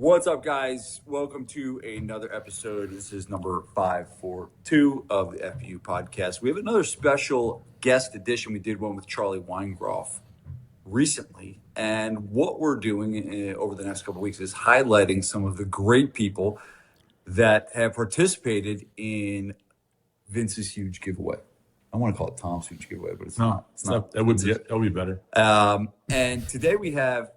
What's up, guys? Welcome to another episode. This is number 542 of the FU podcast. We have another special guest edition. We did one with Charlie Weingroff recently. And what we're doing over the next couple of weeks is highlighting some of the great people that have participated in Vince's huge giveaway. I want to call it Tom's huge giveaway, but it's not. It's not. That would be better. And today we have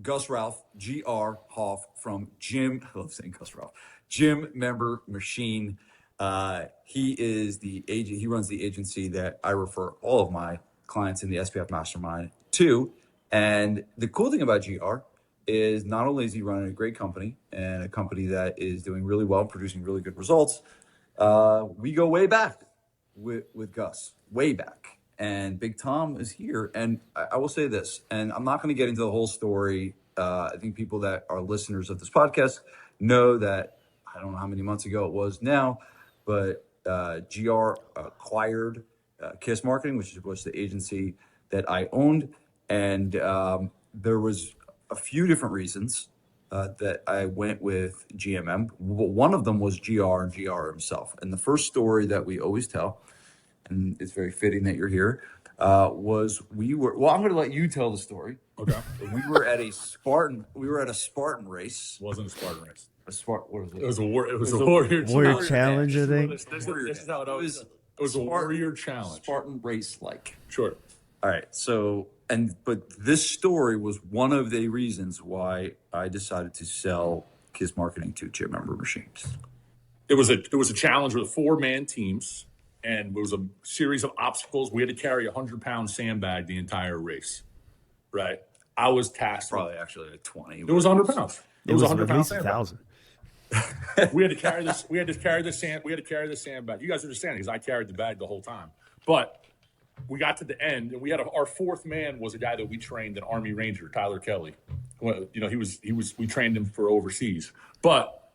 Gus Ralph, G.R. Hoff from Gym. I love saying Gus Ralph. Gym Member Machine. He is the agent. He runs the agency that I refer all of my clients in the SPF Mastermind to. And the cool thing about GR is not only is he running a great company and a company that is doing really well, producing really good results. We go way back with Gus, way back. And Big Tom is here. And I will say this, and I'm not going to get into the whole story. I think people that are listeners of this podcast know that, I don't know how many months ago it was now, but GR acquired KISS Marketing, which was the agency that I owned. And there was a few different reasons that I went with GMM. One of them was GR and GR himself. And the first story that we always tell, and it's very fitting that you're here, was I'm going to let you tell the story. Okay. We were at a Spartan race. It wasn't a Spartan race. What was it? It was a warrior challenge, I think. This is how it was. It was a warrior challenge. Spartan race like. Sure. All right. So, but this story was one of the reasons why I decided to sell KISS Marketing to Gym Member Machines. It was a challenge with 4-man teams, and it was a series of obstacles. We had to carry a 100-pound sandbag the entire race. Right. I was tasked. Probably actually like 20. It was 100 pounds. It was 100 at pounds. least 1,000. We had to carry this. We had to carry the sandbag. You guys understand because I carried the bag the whole time. But we got to the end, and we had our fourth man was a guy that we trained, an Army Ranger, Tyler Kelly. Well, we trained him for overseas. But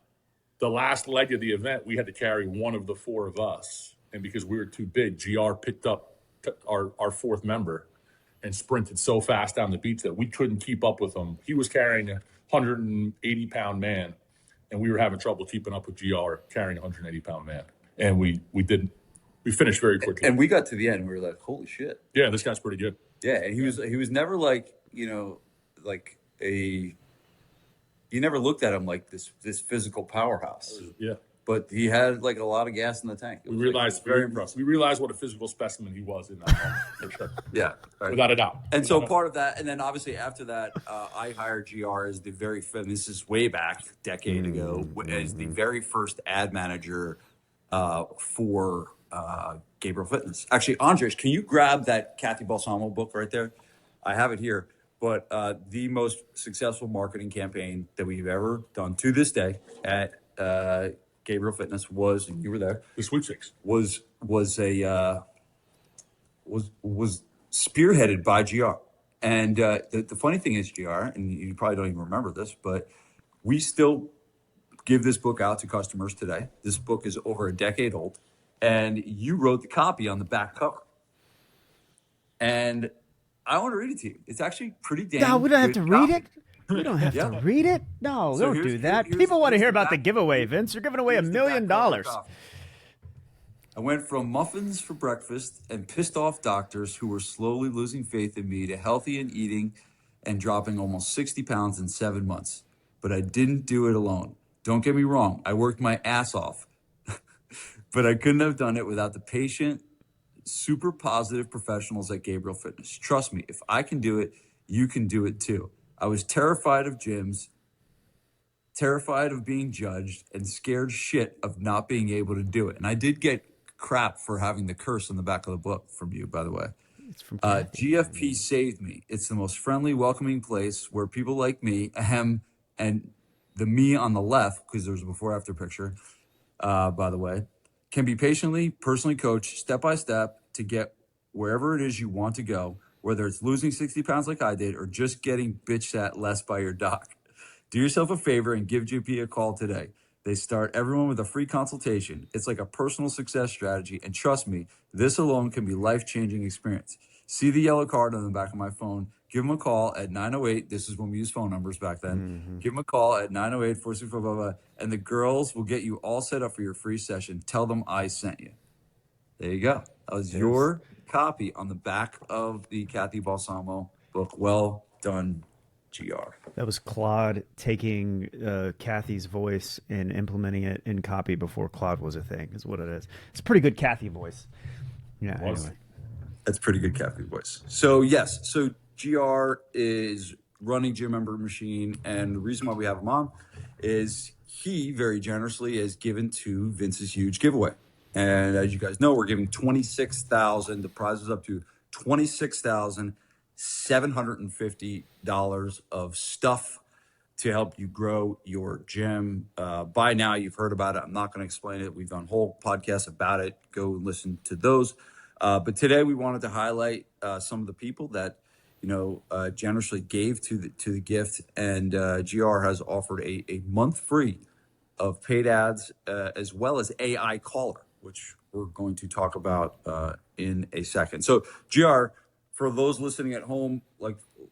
the last leg of the event, we had to carry one of the four of us, and because we were too big, GR picked up our fourth member and sprinted so fast down the beach that we couldn't keep up with him. He was carrying a 180-pound man, and we were having trouble keeping up with GR carrying a 180-pound man. And we finished very quickly. And we got to the end, and we were like, holy shit. Yeah, this guy's pretty good. Yeah, and he was never like, you never looked at him like this physical powerhouse. Yeah. But he had like a lot of gas in the tank. We realized very impressive. We realized what a physical specimen he was in that moment, for sure. Yeah, right. Without a doubt. And so part of that, and then obviously after that, I hired GR as this is way back, a decade ago, as the very first ad manager for Gabriele Fitness. Actually, Andres, can you grab that Kathy Balsamo book right there? I have it here. But the most successful marketing campaign that we've ever done to this day at Gabriele Fitness was, and you were there, the sweepstakes was spearheaded by GR. And the funny thing is, GR, and you probably don't even remember this, but we still give this book out to customers today. This book is over a decade old, and you wrote the copy on the back cover. And I want to read it to you. It's actually pretty damn. No, we don't have to read it. We don't have to read it. No, don't do that. People want to hear about the giveaway, Vince. You're giving away $1 million. I went from muffins for breakfast and pissed off doctors who were slowly losing faith in me to healthy and eating and dropping almost 60 pounds in 7 months. But I didn't do it alone. Don't get me wrong. I worked my ass off. But I couldn't have done it without the patient, super positive professionals at Gabriele Fitness. Trust me, if I can do it, you can do it too. I was terrified of gyms, terrified of being judged, and scared shit of not being able to do it. And I did get crap for having the curse on the back of the book from you, by the way. It's from GFP saved me. It's the most friendly, welcoming place where people like me, and the me on the left, because there's a before-after picture, by the way, can be patiently, personally coached step by step to get wherever it is you want to go, whether it's losing 60 pounds like I did or just getting bitched at less by your doc. Do yourself a favor and give GP a call today. They start everyone with a free consultation. It's like a personal success strategy, and trust me, this alone can be a life-changing experience. see the yellow card on the back of my phone, give them a call at 908. This is when we used phone numbers back then. Give them a call at 908-464, blah, blah, blah, and the girls will get you all set up for your free session. Tell them I sent you. There you go. That was your copy on the back of the Kathy Balsamo book. Well done, GR. That was Claude taking Kathy's voice and implementing it in copy before Claude was a thing, is what it is. It's a pretty good Kathy voice. Yeah, anyway. That's pretty good Kathy voice. So, yes. So, GR is running Gym Member Machine. And the reason why we have him on is he very generously has given to Vince's huge giveaway. And as you guys know, we're giving $26,000. The prize is up to $26,750 of stuff to help you grow your gym. By now, you've heard about it. I'm not going to explain it. We've done whole podcasts about it. Go listen to those. But today, we wanted to highlight some of the people that generously gave to the gift. And GR has offered a month free of paid ads as well as AI caller, which we're going to talk about in a second. So, GR, for those listening at home,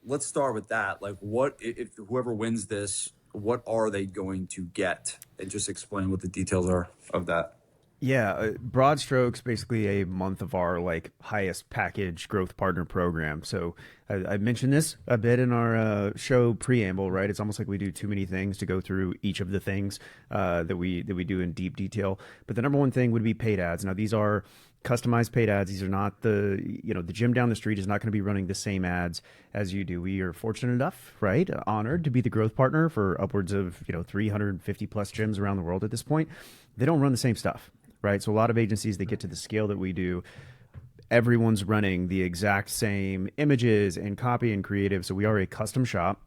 let's start with that. What if whoever wins this, what are they going to get? And just explain what the details are of that. Yeah, broad strokes, basically a month of our highest package growth partner program. So I mentioned this a bit in our show preamble, right? It's almost like we do too many things to go through each of the things that we do in deep detail. But the number one thing would be paid ads. Now, these are customized paid ads. These are not the gym down the street is not going to be running the same ads as you do. We are fortunate enough, right? Honored to be the growth partner for upwards of 350 plus gyms around the world at this point. They don't run the same stuff. Right. So a lot of agencies that get to the scale that we do, everyone's running the exact same images and copy and creative. So we are a custom shop.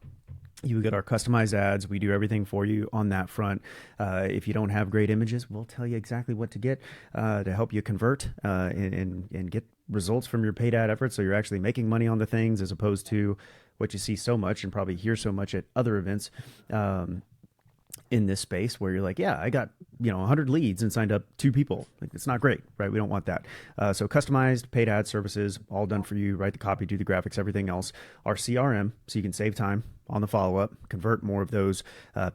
You get our customized ads. We do everything for you on that front. If you don't have great images, we'll tell you exactly what to get to help you convert and get results from your paid ad efforts. So you're actually making money on the things as opposed to what you see so much and probably hear so much at other events. In this space where you're like, yeah, I got 100 leads and signed up 2 people. It's not great, right? We don't want that. So customized paid ad services, all done for you. Write the copy, do the graphics, everything else. Our CRM, so you can save time on the follow-up, convert more of those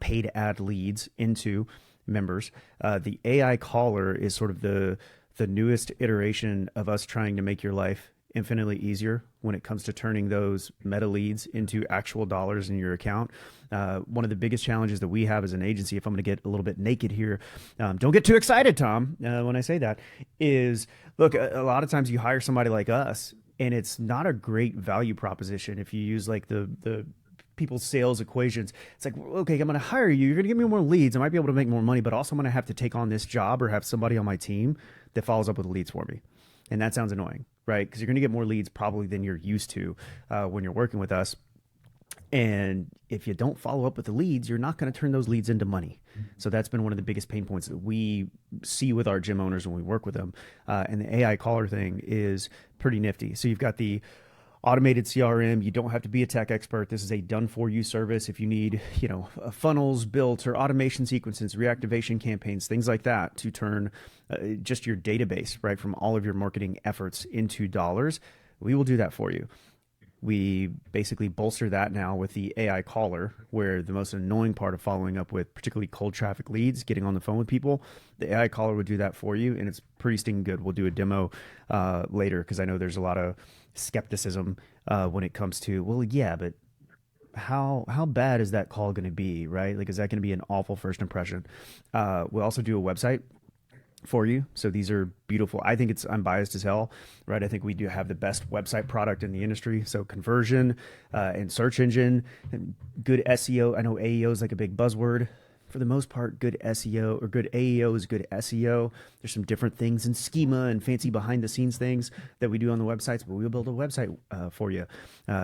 paid ad leads into members. The AI caller is sort of the newest iteration of us trying to make your life infinitely easier when it comes to turning those meta leads into actual dollars in your account. One of the biggest challenges that we have as an agency, if I'm going to get a little bit naked here, don't get too excited, Tom, when I say that, is look, a lot of times you hire somebody like us and it's not a great value proposition if you use the people's sales equations. It's like, okay, I'm going to hire you. You're going to give me more leads. I might be able to make more money, but also I'm going to have to take on this job or have somebody on my team that follows up with leads for me. And that sounds annoying, right? Because you're going to get more leads probably than you're used to when you're working with us. And if you don't follow up with the leads, you're not going to turn those leads into money. So that's been one of the biggest pain points that we see with our gym owners when we work with them. And the AI caller thing is pretty nifty. So you've got the automated CRM. You don't have to be a tech expert. This is a done-for-you service. If you need, funnels built or automation sequences, reactivation campaigns, things like that to turn just your database, right, from all of your marketing efforts into dollars, we will do that for you. We basically bolster that now with the AI caller, where the most annoying part of following up with particularly cold traffic leads, getting on the phone with people, the AI caller would do that for you, and it's pretty stinking good. We'll do a demo later because I know there's a lot of skepticism when it comes to, well, yeah, but how bad is that call going to be, right? Is that going to be an awful first impression? We'll also do a website for you. So these are beautiful. I think I'm biased as hell, right? I think we do have the best website product in the industry. So conversion and search engine, and good SEO. I know AEO is like a big buzzword. For the most part, good SEO or good AEO is good SEO. There's some different things in schema and fancy behind the scenes things that we do on the websites, but we'll build a website for you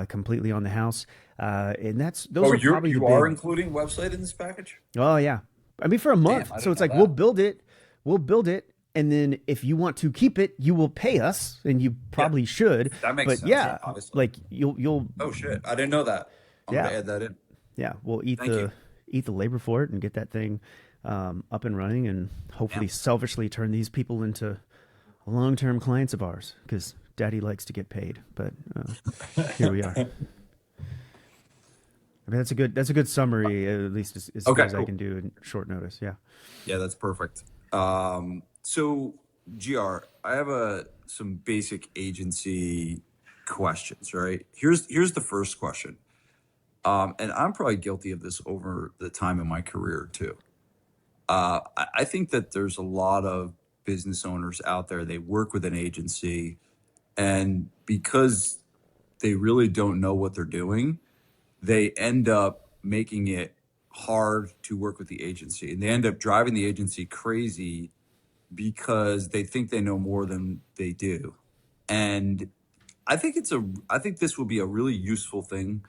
completely on the house. And those are probably you are including website in this package? Oh yeah. I mean, for a month. Damn, so it's like, we'll build it. And then if you want to keep it, you will pay us, and you probably should. That makes sense. Yeah, obviously. You'll. Oh shit! I didn't know that. I'm gonna add that in. Yeah, we'll eat the labor for it and get that thing up and running, and hopefully selfishly turn these people into long-term clients of ours. Because Daddy likes to get paid, but here we are. I mean, that's a good summary, at least as good as I can do in short notice. Yeah. Yeah, that's perfect. So, GR, I have some basic agency questions, right? Here's the first question. And I'm probably guilty of this over the time in my career too. I think that there's a lot of business owners out there, they work with an agency, and because they really don't know what they're doing, they end up making it hard to work with the agency. And they end up driving the agency crazy because they think they know more than they do. And I think this will be a really useful thing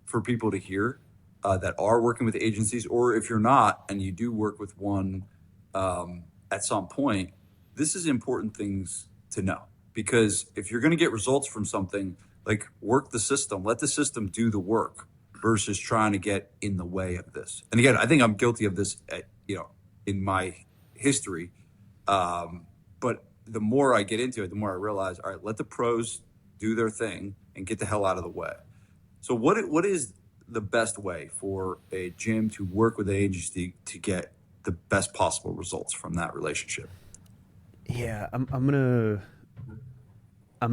for people to hear that are working with agencies, or if you're not and you do work with one at some point, this is important things to know, because if you're going to get results from something, like, work the system, let the system do the work versus trying to get in the way of this. And again, I think I'm guilty of this in my history. But the more I get into it, the more I realize, all right, let the pros do their thing and get the hell out of the way. So what is the best way for a gym to work with an agency to get the best possible results from that relationship? Yeah, I'm gonna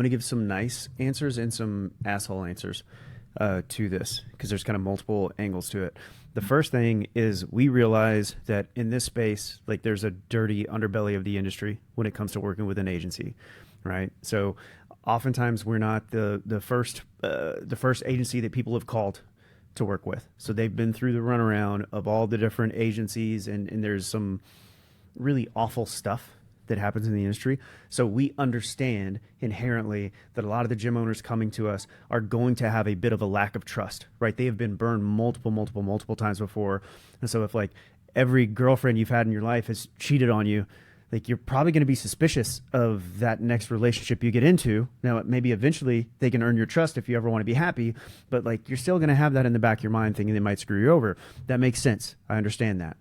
give some nice answers and some asshole answers to this, because there's kind of multiple angles to it. The first thing is, we realize that in this space, like, there's a dirty underbelly of the industry when it comes to working with an agency, right? So oftentimes we're not the first agency that people have called to work with. So they've been through the runaround of all the different agencies, and there's some really awful stuff that happens in the industry. So we understand inherently that a lot of the gym owners coming to us are going to have a bit of a lack of trust, right? They have been burned multiple times before. And so if, like, every girlfriend you've had in your life has cheated on you, like, you're probably going to be suspicious of that next relationship you get into. Now, maybe eventually they can earn your trust if you ever want to be happy, but, like, you're still going to have that in the back of your mind, thinking they might screw you over. That makes sense. I understand that.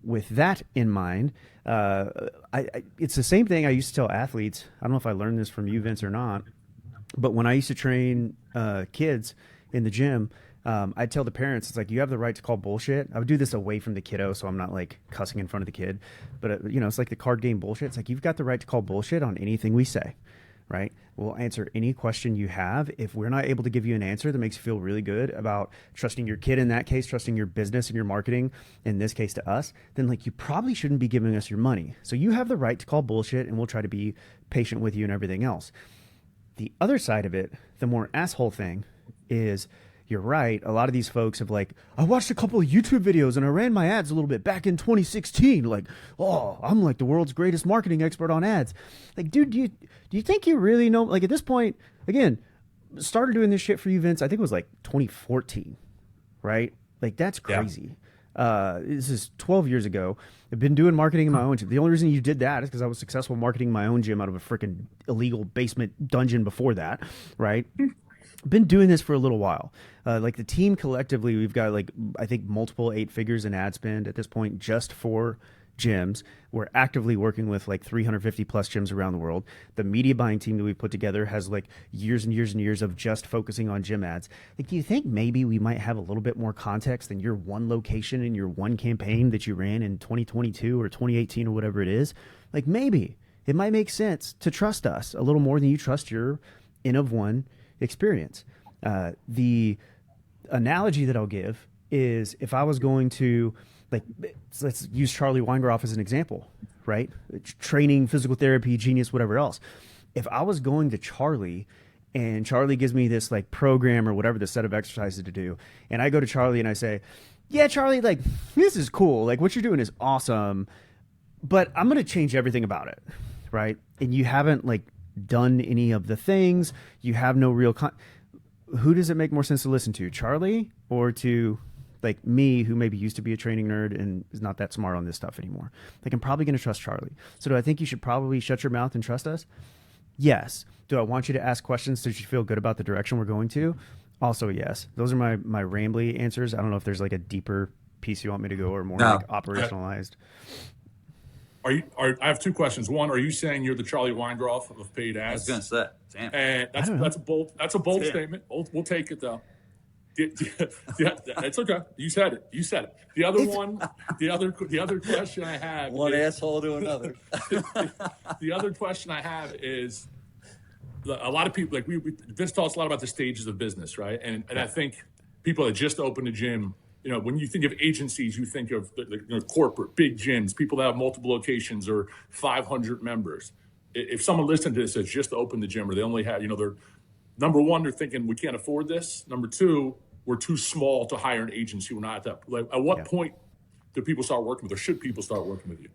With that in mind, it's the same thing I used to tell athletes. I don't know if I learned this from you, Vince, or not, but when I used to train kids in the gym, I'd tell the parents, it's like, you have the right to call bullshit. I would do this away from the kiddo, so I'm not, like, cussing in front of the kid, but it's like the card game bullshit. It's like, you've got the right to call bullshit on anything we say, right? We'll answer any question you have. If we're not able to give you an answer that makes you feel really good about trusting your kid, in that case, trusting your business and your marketing, in this case to us, then, like, you probably shouldn't be giving us your money. So you have the right to call bullshit, and we'll try to be patient with you and everything else. The other side of it, the more asshole thing, is, you're right. A lot of these folks have, like, I watched a couple of YouTube videos and I ran my ads a little bit back in 2016. Like, oh, I'm like the world's greatest marketing expert on ads. Like, dude, do you think you really know? Like, at this point, again, started doing this shit for you, Vince, I think it was like 2014, right? Like, that's crazy. Yeah. This is 12 years ago. I've been doing marketing in my own gym. The only reason you did that is because I was successful marketing my own gym out of a freaking illegal basement dungeon before that, right? Been doing this for a little while. Like, the team collectively, we've got, like, I think multiple 8 figures in ad spend at this point just for gyms. We're actively working with like 350 plus gyms around the world. The media buying team that we've put together has like years and years and years of just focusing on gym ads. Like, do you think maybe we might have a little bit more context than your one location and your one campaign that you ran in 2022 or 2018 or whatever it is? Like, maybe it might make sense to trust us a little more than you trust your N of one experience. The analogy that I'll give is, if I was going to, like, let's use Charlie Weingroff as an example, right? Training, physical therapy, genius, whatever else. If I was going to Charlie and Charlie gives me this like program or whatever, the set of exercises to do, and I go to Charlie and I say, yeah, Charlie, like, this is cool. Like, what you're doing is awesome, but I'm going to change everything about it, right? And you haven't like done any of the things. You have no real who does it make more sense to listen to, Charlie or to like me, who maybe used to be a training nerd and is not that smart on this stuff anymore? Like, I'm probably going to trust Charlie. So do I think you should probably shut your mouth and trust us? Yes. Do I want you to ask questions so you feel good about the direction we're going to? Also, yes. Those are my rambly answers. I don't know if there's like a deeper piece you want me to go, or more like operationalized. I have two questions. One, are you saying you're the Charlie Weingroff of paid I was ads? gonna say, damn. And I don't know. that's a bold Damn. statement. We'll take it though. Yeah, it's okay. You said it. You said it. The other question I have. One is, asshole to another. the other question I have is, a lot of people like Vince talks a lot about the stages of business, right? And I think people that just opened a gym, you know, when you think of agencies, you think of the corporate big gyms, people that have multiple locations or 500 members. If someone listening to this has just opened the gym, or they only have, they're number one, they're thinking we can't afford this. Number two, we're too small to hire an agency. We're not at that. Like, at what point do people start working with, or should people start working with you?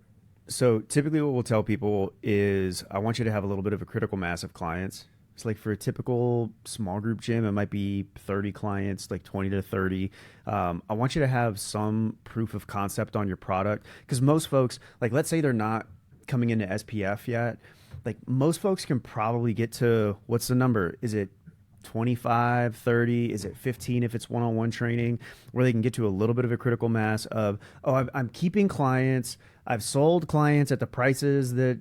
So typically what we'll tell people is I want you to have a little bit of a critical mass of clients. It's like for a typical small group gym, it might be 30 clients, like 20 to 30. I want you to have some proof of concept on your product, because most folks, like let's say they're not coming into SPF yet, like most folks can probably get to, what's the number? Is it 25, 30? Is it 15 if it's one-on-one training, where they can get to a little bit of a critical mass of, oh, I'm keeping clients. I've sold clients at the prices that,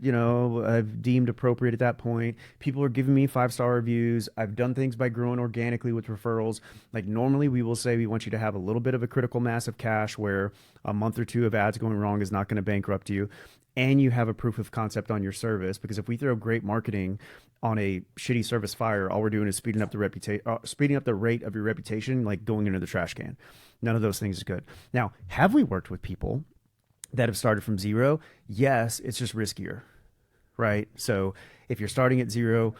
I've deemed appropriate at that point. People are giving me 5-star reviews. I've done things by growing organically with referrals. Like normally we will say we want you to have a little bit of a critical mass of cash where a month or two of ads going wrong is not going to bankrupt you. And you have a proof of concept on your service, because if we throw great marketing on a shitty service fire, all we're doing is speeding up the rate of your reputation, like going into the trash can. None of those things is good. Now, have we worked with people that have started from zero? Yes, it's just riskier, right? So if you're starting at zero,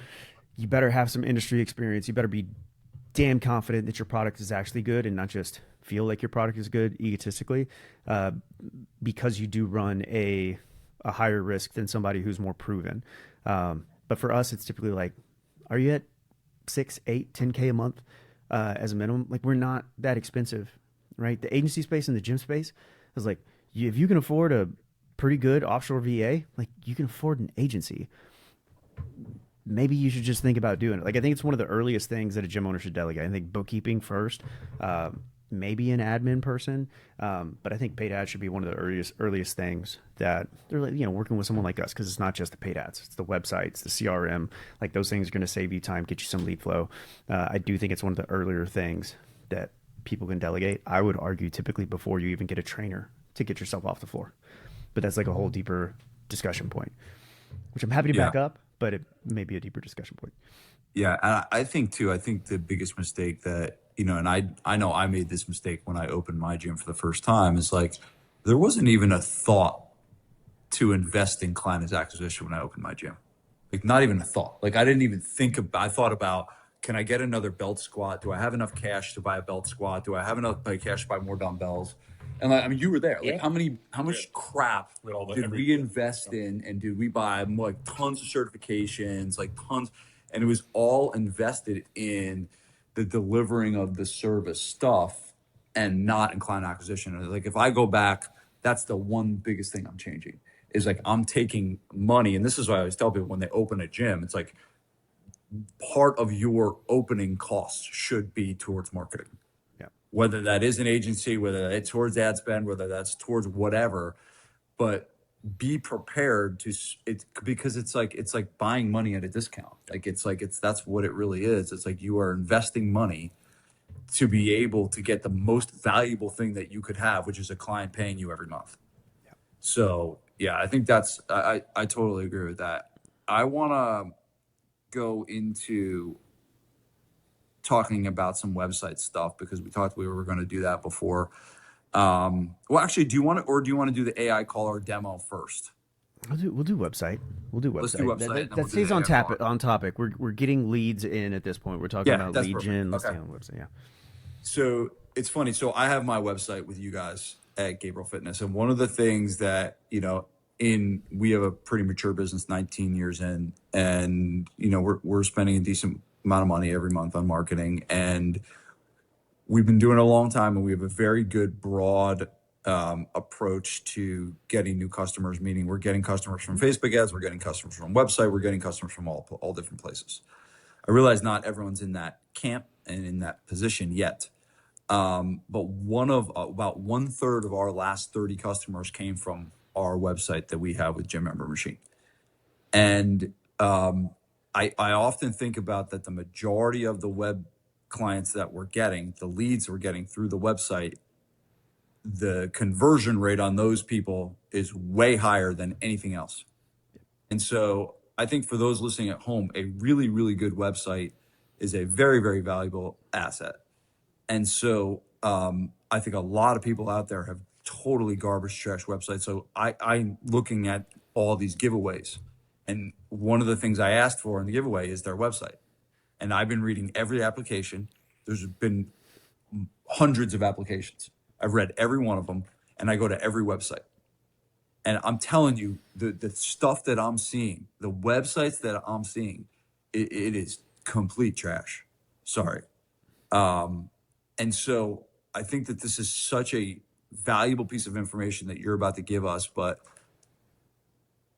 you better have some industry experience. You better be damn confident that your product is actually good and not just feel like your product is good egotistically, because you do run a higher risk than somebody who's more proven. But for us, it's typically like, are you at 6, 8, 10K a month as a minimum? Like we're not that expensive, right? The agency space and the gym space is like, if you can afford a pretty good offshore VA, like you can afford an agency. Maybe you should just think about doing it. Like I think it's one of the earliest things that a gym owner should delegate. I think bookkeeping first, maybe an admin person, but I think paid ads should be one of the earliest things that they're like, working with someone like us, because it's not just the paid ads, it's the websites, the CRM, like those things are going to save you time, get you some lead flow. I do think it's one of the earlier things that people can delegate. I would argue typically before you even get a trainer to get yourself off the floor, but that's like a whole deeper discussion point, which I'm happy to back up, but it may be a deeper discussion point. Yeah, and I think the biggest mistake that, and I know I made this mistake when I opened my gym for the first time, is like, there wasn't even a thought to invest in client acquisition when I opened my gym. Like not even a thought. Like I didn't even think about, I thought about, can I get another belt squat? Do I have enough cash to buy a belt squat? Do I have enough cash to buy more dumbbells? And like, I mean, you were there. Like, how much crap did we invest in, and did we buy like tons of certifications, like tons, and it was all invested in the delivering of the service stuff, and not in client acquisition. Like if I go back, that's the one biggest thing I'm changing. Is like I'm taking money, and this is why I always tell people when they open a gym, it's like part of your opening costs should be towards marketing. Whether that is an agency, whether that's towards ad spend, whether that's towards whatever, but be prepared to because it's like buying money at a discount. Like that's what it really is. It's like you are investing money to be able to get the most valuable thing that you could have, which is a client paying you every month. Yeah. So yeah, I think I totally agree with that. I want to go into talking about some website stuff, because we were going to do that before. Well, actually, do you want to do the AI caller demo first? We'll do website. Let's do website. That stays on topic. We're getting leads in at this point. We're talking about lead gen. Let's stay on the website. Yeah. So it's funny. So I have my website with you guys at Gabriele Fitness, and one of the things that we have a pretty mature business, 19 years in, and we're spending a decent amount of money every month on marketing, and we've been doing it a long time, and we have a very good broad approach to getting new customers, meaning we're getting customers from Facebook ads, we're getting customers from website, we're getting customers from all different places. I realize not everyone's in that camp and in that position yet, but about 1/3 of our last 30 customers came from our website that we have with Gym Member Machine. And I often think about that the majority of the web clients that we're getting, the leads we're getting through the website, the conversion rate on those people is way higher than anything else. And so I think for those listening at home, a really, really good website is a very, very valuable asset. And so I think a lot of people out there have totally garbage trash websites. So I'm looking at all these giveaways. And one of the things I asked for in the giveaway is their website. And I've been reading every application. There's been hundreds of applications. I've read every one of them, and I go to every website. And I'm telling you, the stuff that I'm seeing, the websites that I'm seeing, it is complete trash. Sorry. And so I think that this is such a valuable piece of information that you're about to give us. But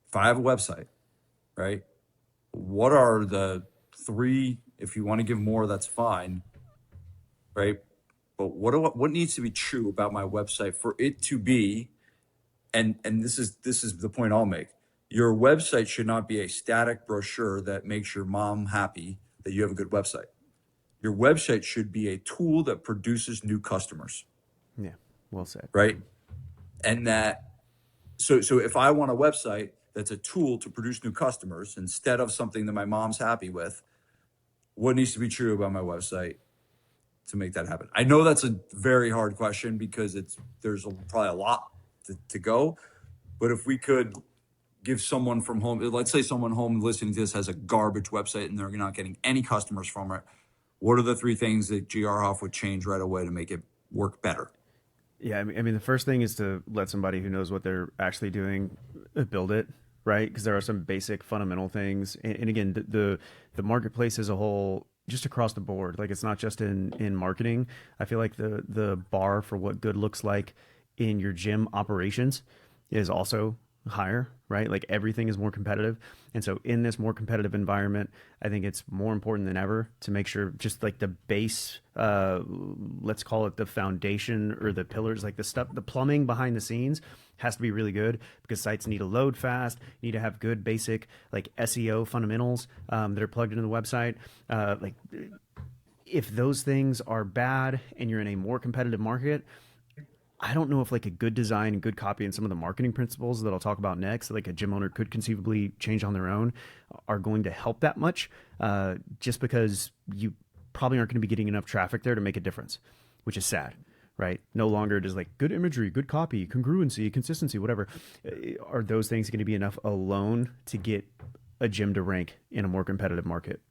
if I have a website, right, what are the three, if you want to give more, that's fine, right? But what needs to be true about my website for it to be, and this is the point I'll make. Your website should not be a static brochure that makes your mom happy that you have a good website. Your website should be a tool that produces new customers. Yeah, well said. Right? And that, so if I want a website that's a tool to produce new customers instead of something that my mom's happy with, what needs to be true about my website to make that happen? I know that's a very hard question because there's probably a lot to go, but if we could give someone from home, let's say someone home listening to this has a garbage website and they're not getting any customers from it, what are the three things that GR Hoff would change right away to make it work better? Yeah, I mean, the first thing is to let somebody who knows what they're actually doing build it, right? Because there are some basic fundamental things. And again, the marketplace as a whole, just across the board, like it's not just in marketing. I feel like the bar for what good looks like in your gym operations is also higher, right? Like everything is more competitive. And so in this more competitive environment, I think it's more important than ever to make sure just like the base, let's call it the foundation or the pillars, like the stuff, the plumbing behind the scenes has to be really good because sites need to load fast, need to have good basic like SEO fundamentals that are plugged into the website. Like if those things are bad and you're in a more competitive market, I don't know if like a good design and good copy and some of the marketing principles that I'll talk about next, like a gym owner could conceivably change on their own, are going to help that much, just because you probably aren't going to be getting enough traffic there to make a difference, which is sad, right? No longer does like good imagery, good copy, congruency, consistency, whatever. Are those things going to be enough alone to get a gym to rank in a more competitive market?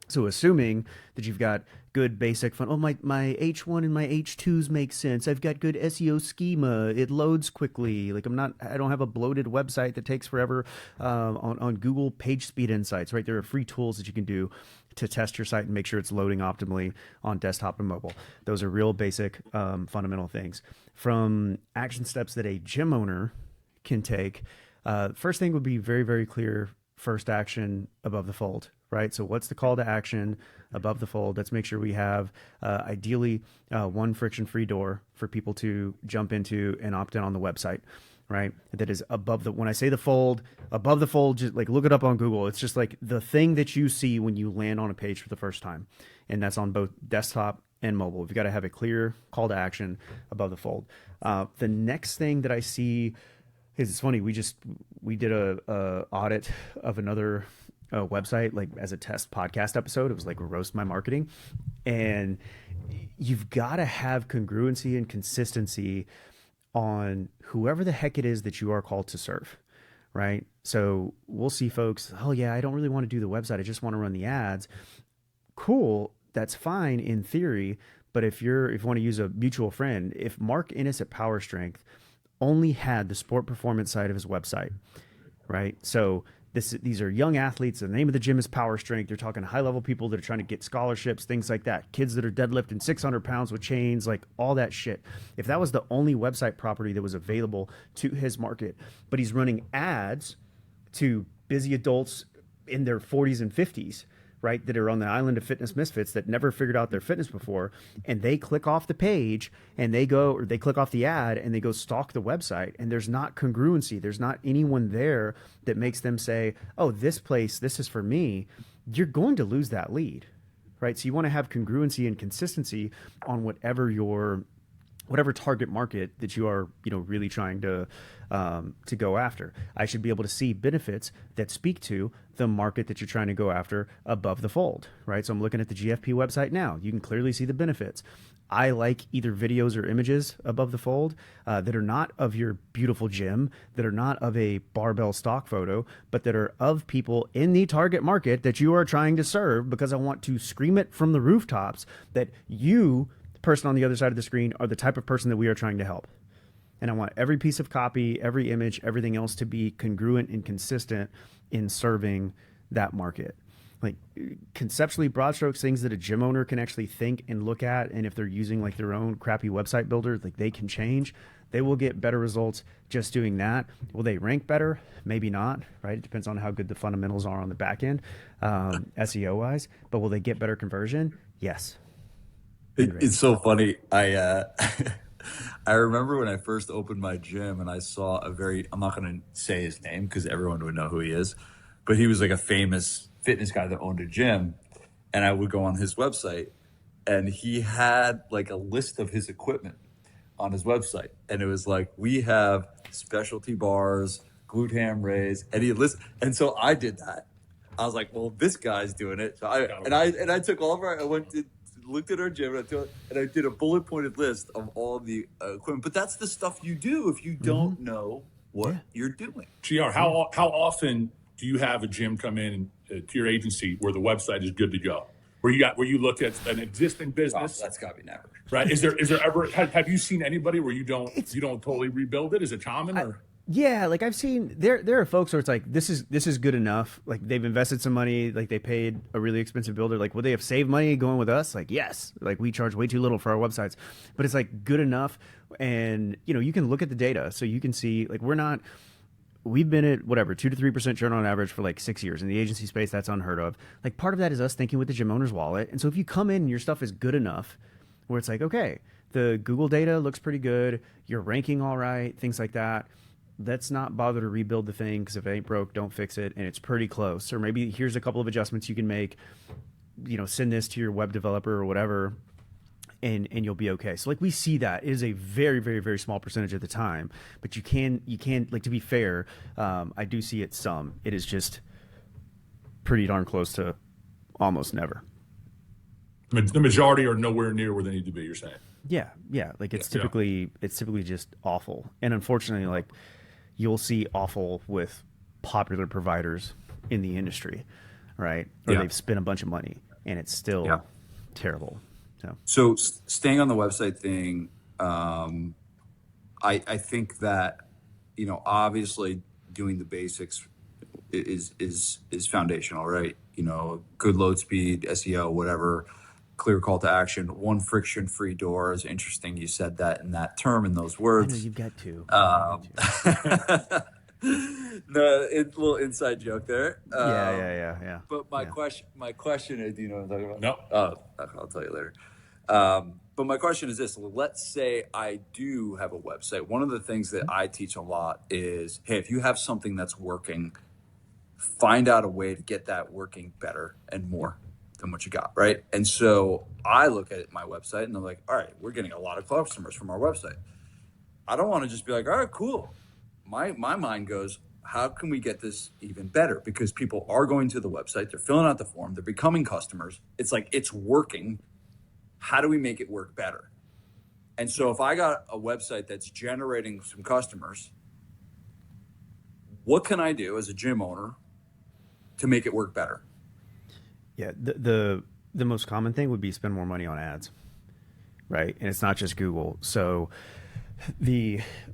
So assuming that you've got good basic fun, oh, my H1 and my H2s make sense. I've got good SEO schema. It loads quickly. Like I don't have a bloated website that takes forever on Google Page Speed Insights, right? There are free tools that you can do to test your site and make sure it's loading optimally on desktop and mobile. Those are real basic fundamental things. From action steps that a gym owner can take, first thing would be very, very clear first action above the fold, right? So what's the call to action above the fold? Let's make sure we have ideally one friction-free door for people to jump into and opt in on the website, right? That is above when I say the fold, above the fold, just like look it up on Google. It's just like the thing that you see when you land on a page for the first time. And that's on both desktop and mobile. We've got to have a clear call to action above the fold. The next thing that I see is, it's funny, we did a audit of another website, like as a test podcast episode. It was like roast my marketing, and you've got to have congruency and consistency on whoever the heck it is that you are called to serve, right? So we'll see folks, oh yeah, I don't really want to do the website, I just want to run the ads. Cool, that's fine in theory, but if you want to use a mutual friend, if Mark Innes at Power Strength only had the sport performance side of his website, right? So these are young athletes. The name of the gym is Power Strength. They're talking high level people that are trying to get scholarships, things like that. Kids that are deadlifting 600 pounds with chains, like all that shit. If that was the only website property that was available to his market, but he's running ads to busy adults in their 40s and 50s, right, that are on the island of fitness misfits that never figured out their fitness before, and they click off the page and they go, or they click off the ad and they go stalk the website, and there's not congruency. There's not anyone there that makes them say, oh, this place, this is for me. You're going to lose that lead, right? So you want to have congruency and consistency on whatever target market that you are, really trying to go after. I should be able to see benefits that speak to the market that you're trying to go after above the fold, right? So I'm looking at the GFP website now. You can clearly see the benefits. I like either videos or images above the fold that are not of your beautiful gym, that are not of a barbell stock photo, but that are of people in the target market that you are trying to serve, because I want to scream it from the rooftops that you, the person on the other side of the screen, are the type of person that we are trying to help. And I want every piece of copy, every image, everything else to be congruent and consistent in serving that market. Like, conceptually, broad strokes, things that a gym owner can actually think and look at, and if they're using like their own crappy website builder, like they can change. They will get better results just doing that. Will they rank better? Maybe not, right? It depends on how good the fundamentals are on the back end, SEO wise. But will they get better conversion? Yes. It's so funny. I I remember when I first opened my gym and I saw I'm not going to say his name because everyone would know who he is, but he was like a famous fitness guy that owned a gym, and I would go on his website and he had like a list of his equipment on his website, and it was like, we have specialty bars, glute ham raise, and he list. And so I did that. I was like, well, this guy's doing it. So I took all of I looked at our gym and I did a bullet pointed list of all the equipment. But that's the stuff you do if you don't know what you're doing. GR, how often do you have a gym come in to your agency where the website is good to go? Where you look at an existing business? Oh, that's got to be never. Right? Is there ever have you seen anybody where you don't totally rebuild it? Is it common? Or? Yeah, like I've seen there are folks where it's like this is good enough. Like they've invested some money, like they paid a really expensive builder. Like would they have saved money going with us? Like yes, like we charge way too little for our websites, but it's like good enough. And you can look at the data, so you can see like we've been at whatever 2 to 3% churn on average for like 6 years in the agency space. That's unheard of. Like part of that is us thinking with the gym owner's wallet. And so if you come in and your stuff is good enough, where it's like okay, the Google data looks pretty good, you're ranking all right, things like that. Let's not bother to rebuild the thing, because if it ain't broke, don't fix it, and it's pretty close. Or maybe here's a couple of adjustments you can make, send this to your web developer or whatever, and you'll be okay. So like we see that it is a very, very, very small percentage of the time, but you can like, to be fair, I do see it some. It is just pretty darn close to almost never. The majority are nowhere near where they need to be, you're saying? Yeah. Like it's typically just awful. And unfortunately, like you'll see awful with popular providers in the industry, right? Or they've spent a bunch of money and it's still terrible. So staying on the website thing, I think that, obviously doing the basics is foundational, right? Good load speed, SEO, whatever, clear call to action, one friction-free door. Is interesting you said that in that term, in those words. I know, you've got to. No, it's a little inside joke there. Yeah. But my question is, do you know what I'm talking about? No. I'll tell you later. But my question is this: let's say I do have a website. One of the things that I teach a lot is, hey, if you have something that's working, find out a way to get that working better and more than what you got, right? And so I look at my website and I'm like, all right, we're getting a lot of customers from our website. I don't want to just be like, all right, cool. My mind goes, how can we get this even better? Because people are going to the website, they're filling out the form, they're becoming customers. It's like, it's working. How do we make it work better? And so if I got a website that's generating some customers, what can I do as a gym owner to make it work better? Yeah, the most common thing would be spend more money on ads, right? And it's not just Google. So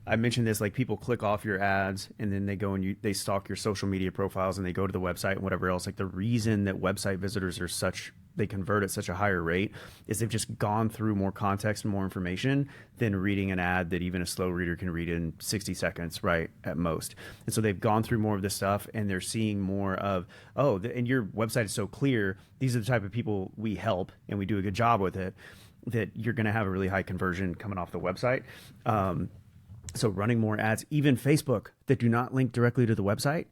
I mentioned this, like people click off your ads and then they go and they stalk your social media profiles and they go to the website and whatever else. Like the reason that website visitors are such they convert at such a higher rate is they've just gone through more context and more information than reading an ad that even a slow reader can read in 60 seconds, right, at most. And so they've gone through more of this stuff, and they're seeing more of, oh, and your website is so clear, these are the type of people we help, and we do a good job with it, that you're going to have a really high conversion coming off the website. So running more ads, even Facebook, that do not link directly to the website,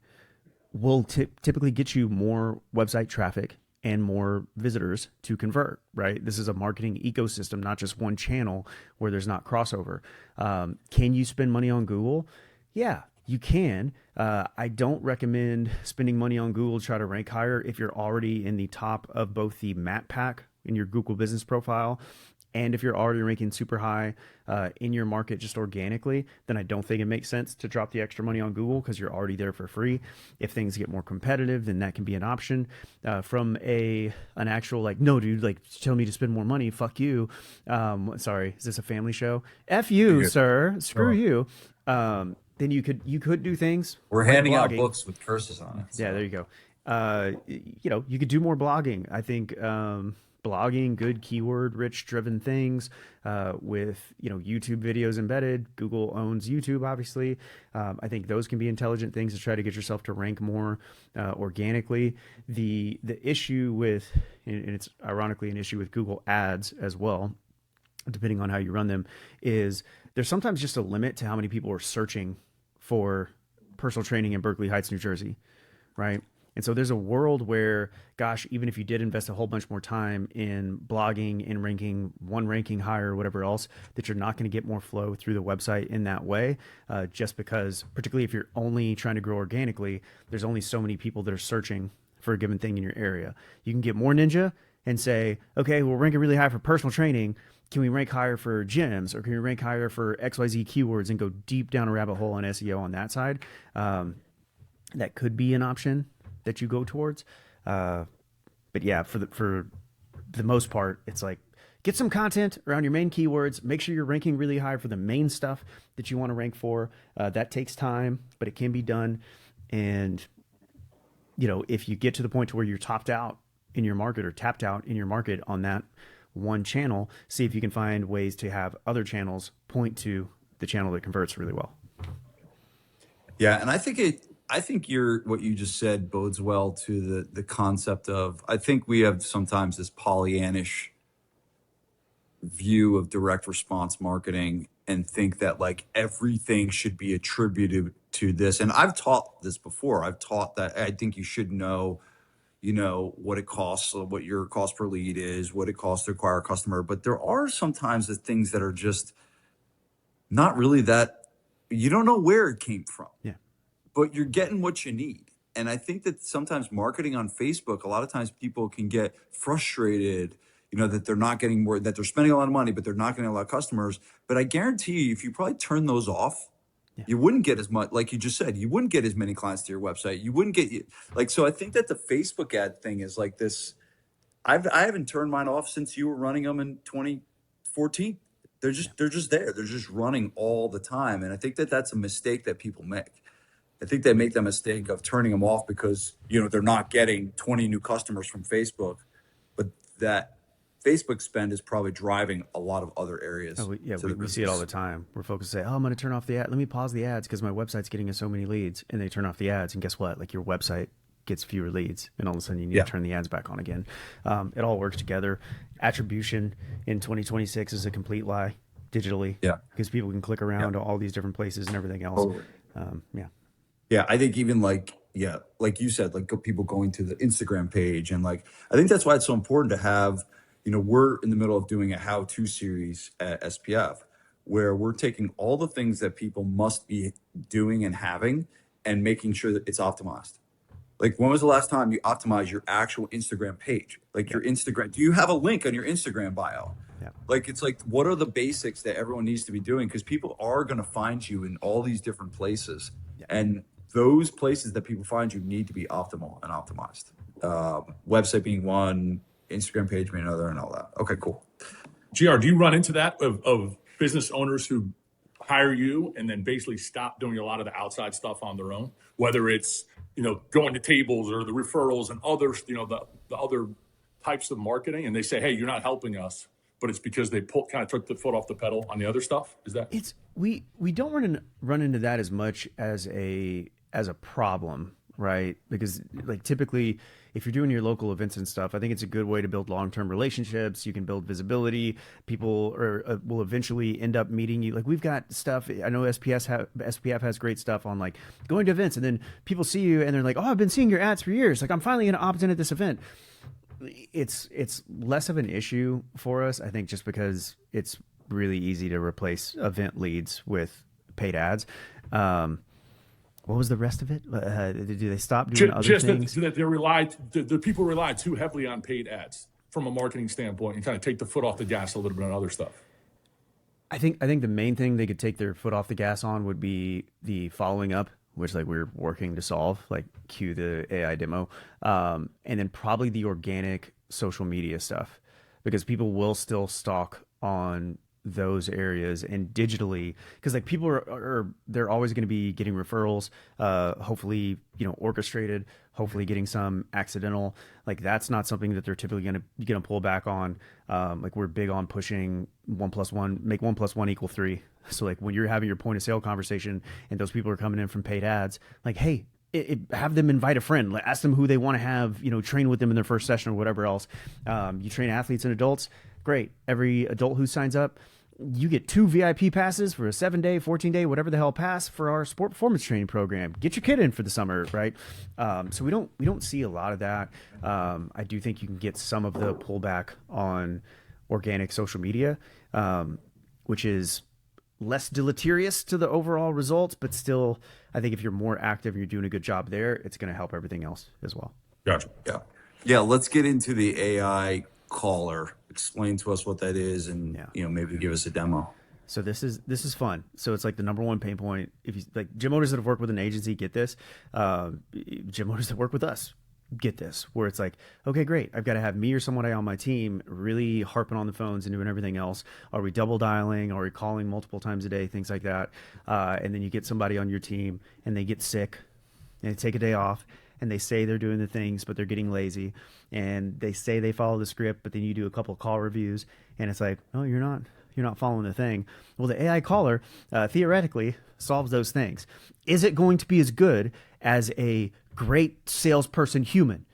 will typically get you more website traffic and more visitors to convert, right? This is a marketing ecosystem, not just one channel where there's not crossover. Can you spend money on Google? Yeah, you can. I don't recommend spending money on Google to try to rank higher if you're already in the top of both the map pack in your Google business profile, and if you're already ranking super high in your market just organically, then I don't think it makes sense to drop the extra money on Google because you're already there for free. If things get more competitive, then that can be an option. From an actual, like, no, dude, like, tell me to spend more money, fuck you. Sorry, is this a family show? F you, sir. Screw you. Then you could do things. We're like handing out blogging. books with curses on it. So. Yeah, there you go. You could do more blogging. I think blogging, good keyword rich driven things with YouTube videos embedded. Google owns YouTube, obviously. I think those can be intelligent things to try to get yourself to rank more organically. The issue with, and it's ironically an issue with Google ads as well, depending on how you run them, is there's sometimes just a limit to how many people are searching for personal training in Berkeley Heights, New Jersey, right? And so there's a world where, gosh, even if you did invest a whole bunch more time in blogging and ranking higher or whatever else, that you're not going to get more flow through the website in that way, just because, particularly if you're only trying to grow organically, there's only so many people that are searching for a given thing in your area. You can get more ninja and say, okay, we're ranking really high for personal training. Can we rank higher for gyms, or can we rank higher for XYZ keywords and go deep down a rabbit hole on SEO on that side? That could be an option that you go towards. But yeah, for the most part, it's like, get some content around your main keywords, make sure you're ranking really high for the main stuff that you want to rank for. That takes time, but it can be done. And if you get to the point to where you're topped out in your market or tapped out in your market on that one channel, see if you can find ways to have other channels point to the channel that converts really well. Yeah, and I think what you just said bodes well to the concept of, I think we have sometimes this Pollyannish view of direct response marketing and think that like everything should be attributed to this. And I've taught this before. I've taught that I think you should know what it costs, what your cost per lead is, what it costs to acquire a customer. But there are sometimes the things that are just not really that, you don't know where it came from. Yeah. But you're getting what you need. And I think that sometimes marketing on Facebook, a lot of times people can get frustrated, that they're not getting more, that they're spending a lot of money, but they're not getting a lot of customers. But I guarantee you, if you probably turn those off, you wouldn't get as much, like you just said, you wouldn't get as many clients to your website. You wouldn't get, so I think that the Facebook ad thing is like this. I haven't turned mine off since you were running them in 2014. They're just there. They're just running all the time. And I think that that's a mistake that people make. I think they make the mistake of turning them off because, they're not getting 20 new customers from Facebook, but that Facebook spend is probably driving a lot of other areas. Oh, yeah, we see it all the time. We're focused say, oh, I'm going to turn off the ad. Let me pause the ads because my website's getting us so many leads. And they turn off the ads. And guess what? Like, your website gets fewer leads. And all of a sudden you need to turn the ads back on again. It all works together. Attribution in 2026 is a complete lie digitally. Yeah. Because people can click around to all these different places and everything else. Totally. Yeah, I think even like you said, like people going to the Instagram page, and like, I think that's why it's so important to have, we're in the middle of doing a how-to series at SPF where we're taking all the things that people must be doing and having and making sure that it's optimized. Like, when was the last time you optimized your actual Instagram page? Like your Instagram, do you have a link on your Instagram bio? Yeah. Like, it's like, what are the basics that everyone needs to be doing? Because people are going to find you in all these different places. And those places that people find you need to be optimal and optimized. Website being one, Instagram page being another, and all that. Okay, cool. GR, do you run into that of business owners who hire you and then basically stop doing a lot of the outside stuff on their own? Whether it's, going to tables or the referrals and others, the other types of marketing and they say, hey, you're not helping us, but it's because they kind of took the foot off the pedal on the other stuff? Is that? It's we don't run into that as much as a problem, right? Because like typically if you're doing your local events and stuff, I think it's a good way to build long-term relationships. You can build visibility. People will eventually end up meeting you. Like we've got stuff. I know SPF has great stuff on like going to events, and then people see you and they're like, "Oh, I've been seeing your ads for years. Like I'm finally going to opt in at this event." It's less of an issue for us, I think, just because it's really easy to replace event leads with paid ads. What was the rest of it? Do they stop doing other things? That the people rely too heavily on paid ads from a marketing standpoint and kind of take the foot off the gas a little bit on other stuff. I think the main thing they could take their foot off the gas on would be the following up, which like we're working to solve, like cue the AI demo, and then probably the organic social media stuff, because people will still stalk on those areas and digitally, because like people are they're always going to be getting referrals, hopefully orchestrated, hopefully getting some accidental. Like that's not something that they're typically going to pull back on. Like we're big on pushing 1 + 1, make 1 + 1 = 3. So like when you're having your point of sale conversation and those people are coming in from paid ads, like hey, have them invite a friend, like ask them who they want to have train with them in their first session or whatever else. You train athletes and adults, great. Every adult who signs up, you get 2 VIP passes for a 7-day, 14-day, whatever the hell pass for our sport performance training program. Get your kid in for the summer, right? So we don't see a lot of that. I do think you can get some of the pullback on organic social media, which is less deleterious to the overall results, but still, I think if you're more active and you're doing a good job there, it's going to help everything else as well. Gotcha. Yeah. Let's get into the AI caller. Explain to us what that is, and maybe give us a demo. So this is fun. So it's like the number one pain point. If you like gym owners that have worked with an agency, get this. Gym owners that work with us, get this. Where it's like, okay, great. I've got to have me or someone on my team really harping on the phones and doing everything else. Are we double dialing? Are we calling multiple times a day? Things like that. And then you get somebody on your team and they get sick and they take a day off. And they say they're doing the things, but they're getting lazy. And they say they follow the script, but then you do a couple of call reviews, and it's like, oh, you're not following the thing. Well, the AI caller theoretically solves those things. Is it going to be as good as a great salesperson human?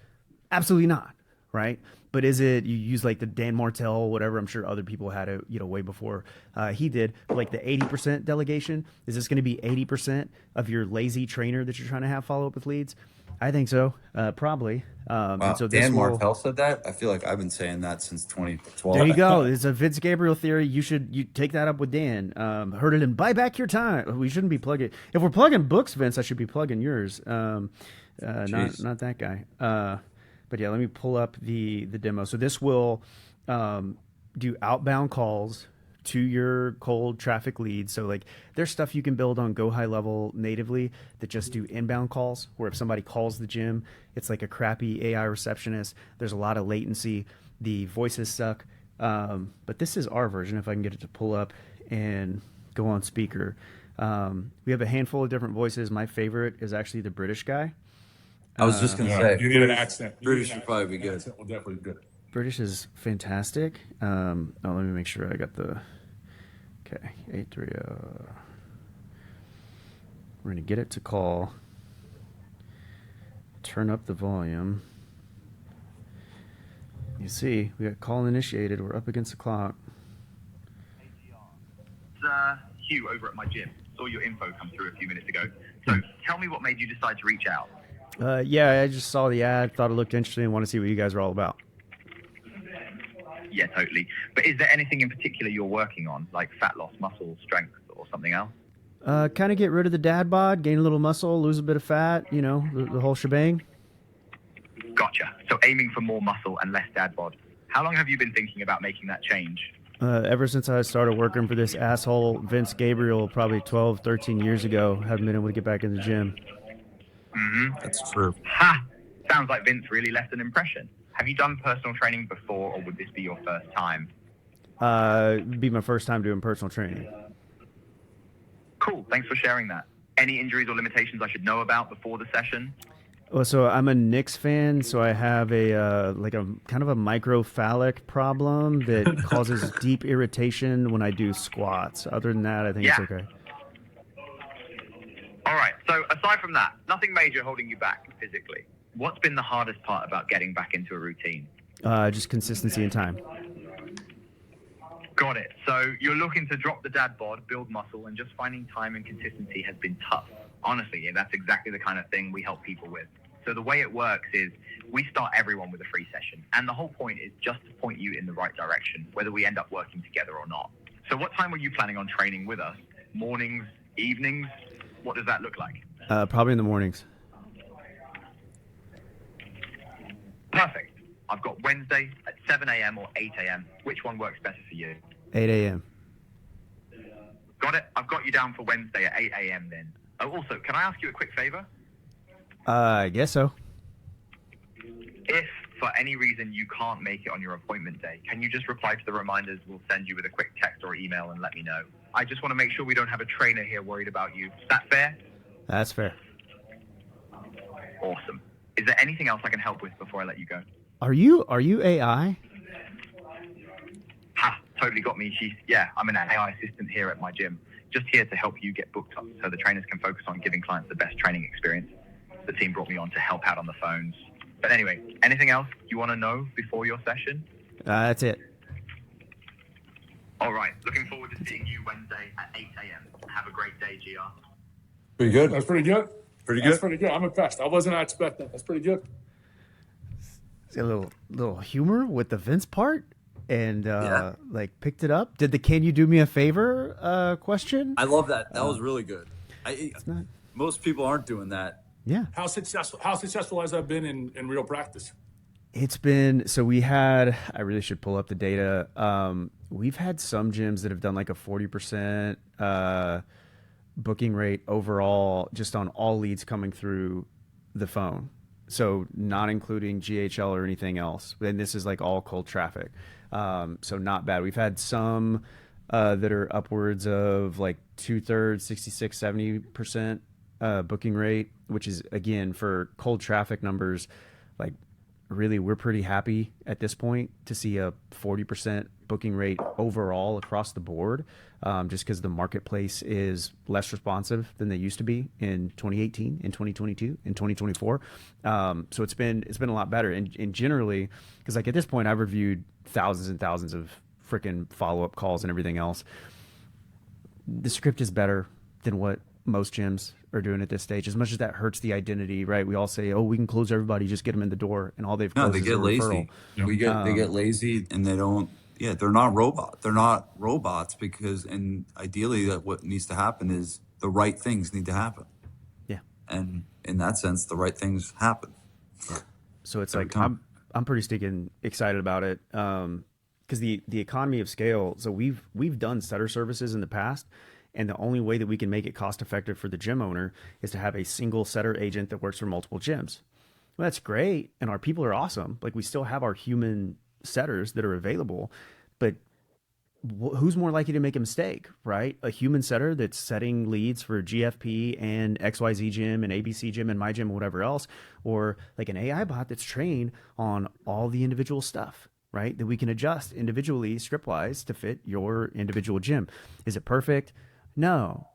Absolutely not, right? But is it, you use like the Dan Martell, whatever, I'm sure other people had it, way before he did, like the 80% delegation. Is this going to be 80% of your lazy trainer that you're trying to have follow up with leads? I think so, probably. Wow. So Dan Martell said that? I feel like I've been saying that since 2012. There you go. It's a Vince Gabriel theory. You take that up with Dan. Heard it in Buy Back Your Time. We shouldn't be plugging. If we're plugging books, Vince, I should be plugging yours. Not that guy. But yeah, let me pull up the demo. So this will do outbound calls to your cold traffic leads. So like there's stuff you can build on Go High Level natively that just do inbound calls, where if somebody calls the gym, it's like a crappy AI receptionist. There's a lot of latency. The voices suck. But this is our version, if I can get it to pull up and go on speaker. We have a handful of different voices. My favorite is actually the British guy. I was just going to say, you need an accent. British would probably be good. Accent will definitely be good. British is fantastic. Let me make sure I got the... Okay, 830. We're going to get it to call. Turn up the volume. You see, we got call initiated. We're up against the clock. It's Hugh over at my gym. Saw your info come through a few minutes ago. So tell me what made you decide to reach out. Yeah, I just saw the ad, thought it looked interesting, and want to see what you guys are all about. Yeah, totally. But is there anything in particular you're working on, like fat loss, muscle strength, or something else? Kind of get rid of the dad bod, gain a little muscle, lose a bit of fat, the whole shebang. Gotcha. So aiming for more muscle and less dad bod. How long have you been thinking about making that change? Ever since I started working for this asshole Vince Gabriel, probably 12, 13 years ago, haven't been able to get back in the gym. Mm-hmm. That's true. Ha! Sounds like Vince really left an impression. Have you done personal training before, or would this be your first time? It'd be my first time doing personal training. Cool. Thanks for sharing that. Any injuries or limitations I should know about before the session? Well, so I'm a Knicks fan, so I have a like a kind of a microphallic problem that causes deep irritation when I do squats. Other than that, I think it's Yeah. okay. All right. So aside from that, nothing major holding you back physically. What's been the hardest part about getting back into a routine? Just consistency and time. Got it. So you're looking to drop the dad bod, build muscle, and just finding time and consistency has been tough. Honestly, yeah, that's exactly the kind of thing we help people with. So the way it works is we start everyone with a free session. And the whole point is just to point you in the right direction, whether we end up working together or not. So what time were you planning on training with us? Mornings, evenings? What does that look like? Probably in the mornings. Perfect. I've got Wednesday at 7 a.m. or 8 a.m. Which one works better for you? 8 a.m. Got it. I've got you down for Wednesday at 8 a.m. then. Oh, also, can I ask you a quick favor? I guess so. If for any reason you can't make it on your appointment day, can you just reply to the reminders we'll send you with a quick text or email and let me know? I just want to make sure we don't have a trainer here worried about you. Is that fair? That's fair. Awesome. Is there anything else I can help with before I let you go? Are you AI? Ha, totally got me. Yeah, I'm an AI assistant here at my gym. Just here to help you get booked up so the trainers can focus on giving clients the best training experience. The team brought me on to help out on the phones. But anyway, anything else you want to know before your session? That's it. All right. Looking forward to seeing you Wednesday at 8 a.m. Have a great day, GR. Pretty good. That's pretty good. Pretty That's good. pretty good. I'm impressed. I wasn't expecting. That's pretty good. A little humor with the Vince part, and Yeah. like picked it up. Did the "Can you do me a favor" question? I love that. That was really good. not- Most people aren't doing that. Yeah. How successful has that been in real practice? It's been, so we had, I really should pull up the data. We've had some gyms that have done like a 40% booking rate overall, just on all leads coming through the phone. So not including GHL or anything else. And this is like all cold traffic. So not bad. We've had some that are upwards of like 2/3, 66, 70% booking rate, which is, again, for cold traffic numbers, like really we're pretty happy at this point to see a 40% booking rate overall across the board, just because the marketplace is less responsive than they used to be in 2018, in 2022, in 2024. So it's been a lot better. And generally, because like at this point I've reviewed thousands and thousands of freaking follow-up calls and everything else. The script is better than what most gyms are doing at this stage. As much as that hurts the identity, right? We all say, "Oh, we can close everybody, just get them in the door," and all they've No, closed they is get a lazy. referral. They get lazy and they don't. Yeah, they're not robot. They're not robots because, and ideally, that what needs to happen is the right things need to happen. Yeah. And in that sense, the right things happen. So it's Every like time. I'm pretty stinking excited about it, because the economy of scale. So we've done setter services in the past, and the only way that we can make it cost effective for the gym owner is to have a single setter agent that works for multiple gyms. Well, that's great, and our people are awesome. Like we still have our human setters that are available, but who's more likely to make a mistake, right? A human setter that's setting leads for GFP and XYZ gym and ABC gym and my gym, whatever else, or like an AI bot that's trained on all the individual stuff, right? That we can adjust individually, script wise, to fit your individual gym. Is it perfect? No,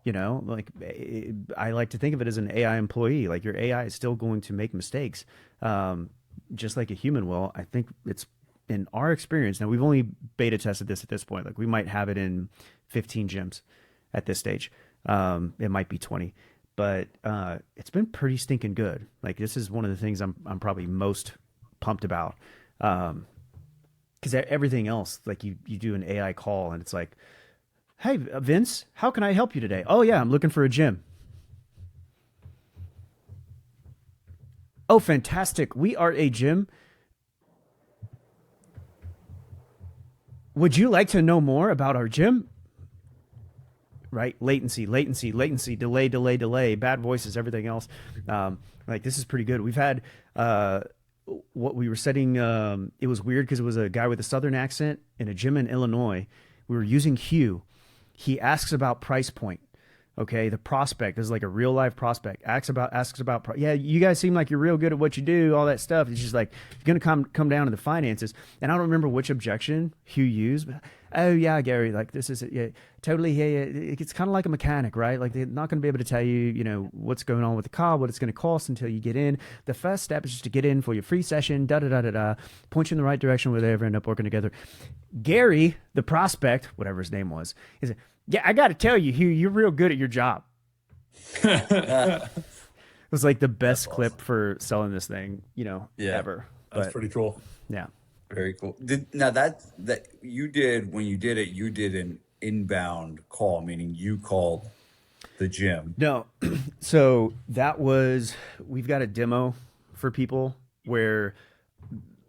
like I like to think of it as an AI employee. Like your AI is still going to make mistakes, just like a human will. I think it's, in our experience, now we've only beta tested this at this point. Like we might have it in 15 gyms at this stage. It might be 20, but it's been pretty stinking good. Like this is one of the things I'm probably most pumped about, because everything else, like you do an AI call and it's like, "Hey, Vince, how can I help you today?" "Oh yeah, I'm looking for a gym." "Oh, fantastic. We are a gym. Would you like to know more about our gym?" Right? Latency, delay, bad voices, everything else. Like this is pretty good. We've had what we were setting. It was weird because it was a guy with a Southern accent in a gym in Illinois. We were using Hue. He asks about price point. Okay, the prospect is like a real life prospect. Asks about. Yeah, you guys seem like you're real good at what you do. All that stuff. It's just like you're gonna come down to the finances. And I don't remember which objection Hugh used. But, oh yeah, Gary, like this is yeah, totally. Yeah, it's kind of like a mechanic, right? Like they're not gonna be able to tell you, what's going on with the car, what it's gonna cost until you get in. The first step is just to get in for your free session. Da da da da da. Point you in the right direction where they ever end up working together. Gary, the prospect, whatever his name was, is. Yeah, I got to tell you, Hugh, you're real good at your job. It was like the best clip for selling this thing, ever. That's pretty cool. Yeah. Very cool. Now that you did, when you did it, you did an inbound call, meaning you called the gym. No. So we've got a demo for people where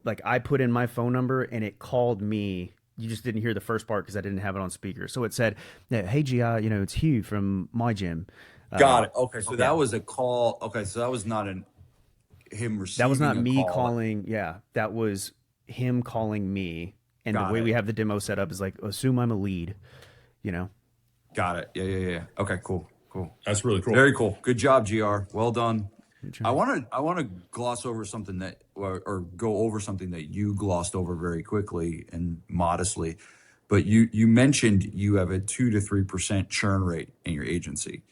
like I put in my phone number and it called me. You just didn't hear the first part because I didn't have it on speaker. So it said, "Hey, GI, it's Hugh from my gym." Got it. Okay, so that was a call. Okay, so that was not him receiving. That was not me call. calling. Yeah, that was him calling me. And Got the way it. we have the demo set up is like, assume I'm a lead. Got it. Yeah. Okay, cool. That's really cool. Very cool. Good job, GR. Well done. I want to gloss over something that, or go over something that you glossed over very quickly and modestly, but you mentioned you have a 2 to 3% churn rate in your agency.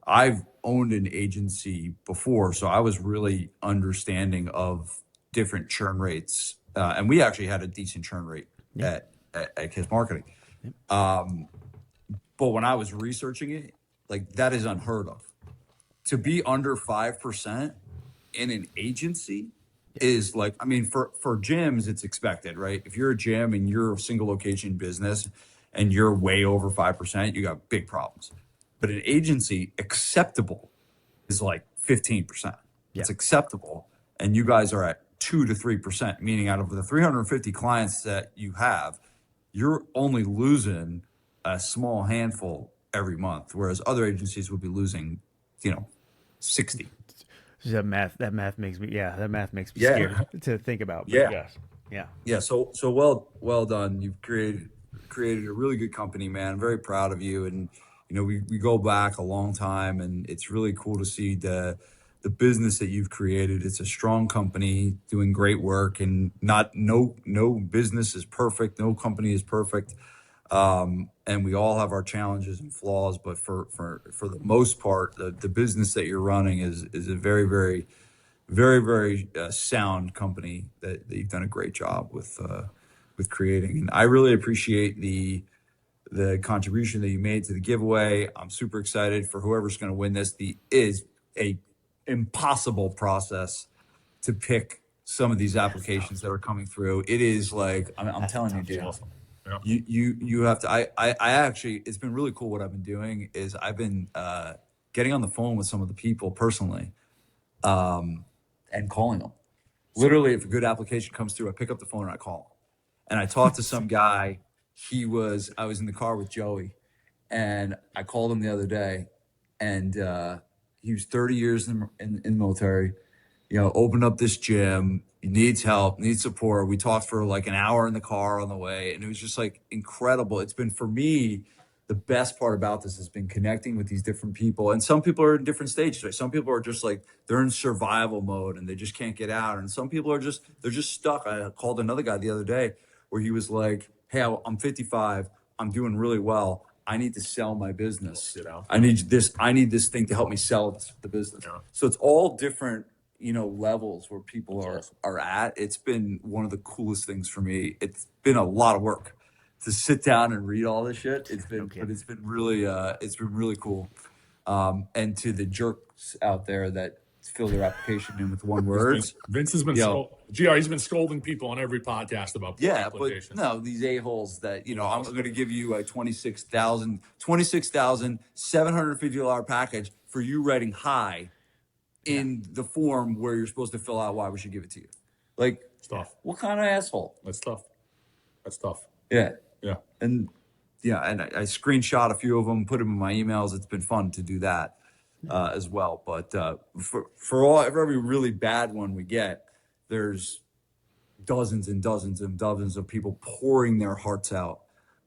I've owned an agency before, so I was really understanding of different churn rates, and we actually had a decent churn rate at Kiss Marketing. But when I was researching it, like that is unheard of. To be under 5% in an agency is like, I mean, for gyms, it's expected, right? If you're a gym and you're a single location business and you're way over 5%, you got big problems. But an agency, acceptable is like 15%. It's acceptable. And you guys are at 2 to 3%, meaning out of the 350 clients that you have, you're only losing a small handful every month, whereas other agencies would be losing, 60. That math makes me scared to think about. But Yeah. So well done. You've created a really good company, man. I'm very proud of you. And we go back a long time, and it's really cool to see the business that you've created. It's a strong company doing great work, and no business is perfect. No company is perfect. And we all have our challenges and flaws, but for the most part, the business that you're running is a very, very, very, very sound company that you've done a great job with creating. And I really appreciate the contribution that you made to the giveaway. I'm super excited for whoever's going to win this. Is a impossible process to pick some of these applications that are coming through. It is like, I'm telling you, dude. Awesome. Yeah. You have to, I actually, it's been really cool. What I've been doing is I've been getting on the phone with some of the people personally, and calling them. Literally, if a good application comes through, I pick up the phone and I call them. And I talked to some guy. I was in the car with Joey, and I called him the other day, and he was 30 years in the military, opened up this gym. He needs help, needs support. We talked for like an hour in the car on the way, and it was just like incredible. It's been, for me, the best part about this has been connecting with these different people. And some people are in different stages. Right? Some people are just like, they're in survival mode and they just can't get out. And some people they're just stuck. I called another guy the other day where he was like, "Hey, I'm 55. I'm doing really well. I need to sell my business. I need this thing to help me sell the business." Yeah. So it's all different, levels where people are at. It's been one of the coolest things for me. It's been a lot of work to sit down and read all this shit. But it's been really cool. And to the jerks out there that fill their application in with one word. Vince has been he's been scolding people on every podcast about applications. But no, these a-holes that, I'm going to give you a $26,750 package for you writing hi in the form where you're supposed to fill out why we should give it to you. Like, tough. What kind of asshole? That's tough. Yeah. Yeah. And I screenshot a few of them, put them in my emails. It's been fun to do that as well. But for every really bad one we get, there's dozens and dozens and dozens of people pouring their hearts out